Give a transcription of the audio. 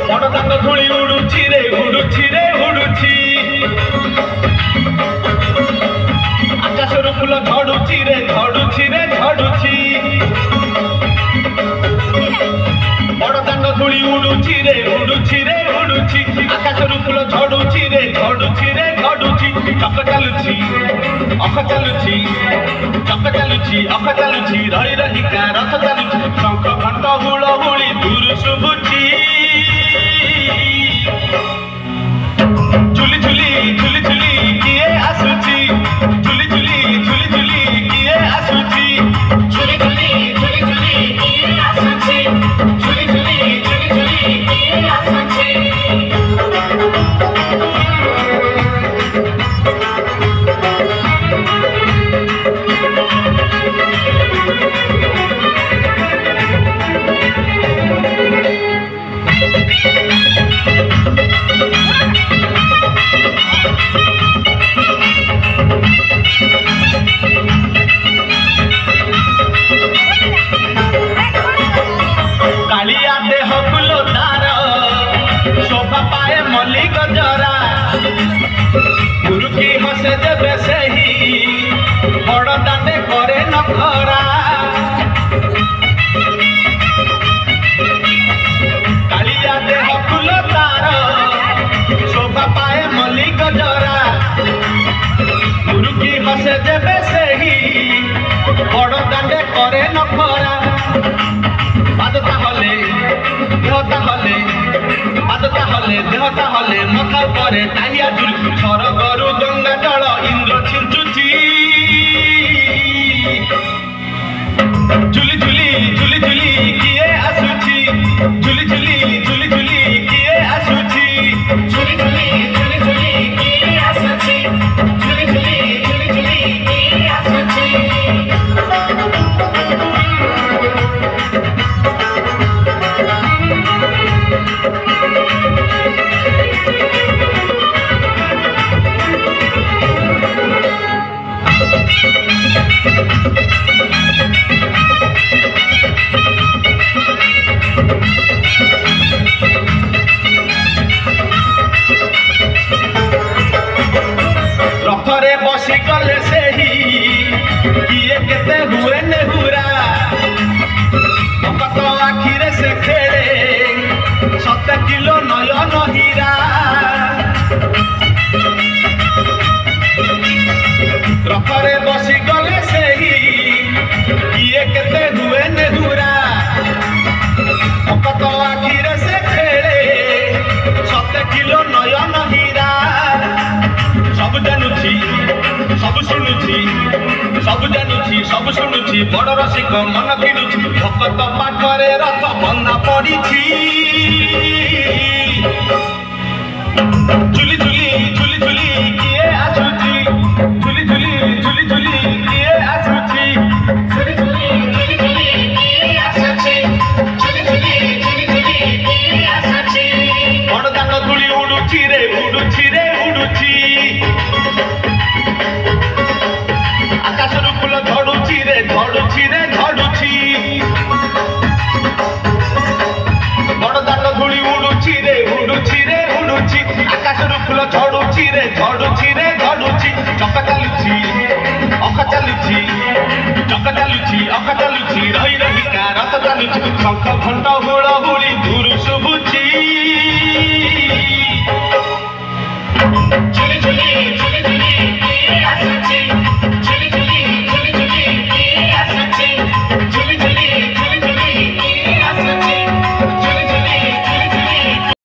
ବଡ଼ଦାଣ୍ଡ ଧୂଳି ଉଡୁଛି ରେ ଉଡୁଛି ରେ ଉଡୁଛି ଆକାଶରୁ ଫୁଲ ଝଡୁଛି ରେ ଝଡୁଛି ରେ ଝଡୁଛି ବଡ଼ଦାଣ୍ଡ ଧୂଳି ଉଡୁଛି ରେ ଉଡୁଛି ରେ ଉଡୁଛି ଆକାଶରୁ ଫୁଲ ଝଡୁଛି ରେ ଝଡୁଛି ରେ ଝଡୁଛି ଚକ ଚାଲୁଛି ଅଖ ଚାଲୁଛି ଚକ ଚାଲୁଛି ଅଖ ଚାଲୁଛି ରହି ରହିକା ରଥ ଚାଲୁଛି ଶଙ୍ଖ ଘଣ୍ଟ ହୁଳହୁଳି ଦୂରୁ ଶୁଭୁଛି ଝୁଲି ଝୁଲି ଝୁଲି ଝୁଲି କିଏ ଆସୁଛି ଝୁଲି ଝୁଲି ଝୁଲି ଝୁଲି କିଏ ଆସୁଛି ଝୁଲି ଝୁଲି ଝୁଲି ଝୁଲି କିଏ ଆସୁଛି ଝୁଲି ଝୁଲି ଝୁଲି ଝୁଲି କିଏ ଆସୁଛି कालिया देह फुलो तार शोभा पाए मल्ली गजरा गुरुकी हसे देवे सेही बड़दाते करे नखरा कालिया देह फुलो तार शोभा पाए मल्ली गजरा गुरुकी हसे देवे सेही बड़दाते करे नखरा बादता हले देहता हले बादता हले देहता हले मथा परे ताहिया झुल सरगरु गंगा जल इंद्र छिंचुची झुली झुली झुली झुली किए आसुची झुली झुली झुली झुली किए आसुची झुली झुली झुली झुली किए आसुची झुली झुली झुली झुली किए आसुची रथरे बसी गले सेही किए केते हुए नेहुरा भक्त आखिरे से खेले 7 किलो नयन हीरा रथरे बसी गले सेही किए केते हुए नेहुरा भक्त आखिरे से खेले 7 किलो नयन हीरा सब जानुची सब शुणुची सब जानुची सब शुणुची बड़ रसिक मन किणुची भक्त पाखरे रथ बंधा पड़िछि झुली झुली झुली झुली किए आसुची झुली झुली झुली झुली किए आसुची झुली झुली झुली झुली किए आसुची झुली झुली झुली झुली किए आसुची बड़दाण्ड धूली उडुची रे उडुची रे उडुची आकाशरू फुल झड़ुची रे झड़ुची रे झड़ुची बड़दाण्ड धूली उडुची रे उडुची रे उडुची आकाशरू फुल झड़ुची रे झड़ुची रे झड़ुची चक चालुची अख चालुची चक चालुची अख चालुची रही रहिका रथ चालुची शंख घंट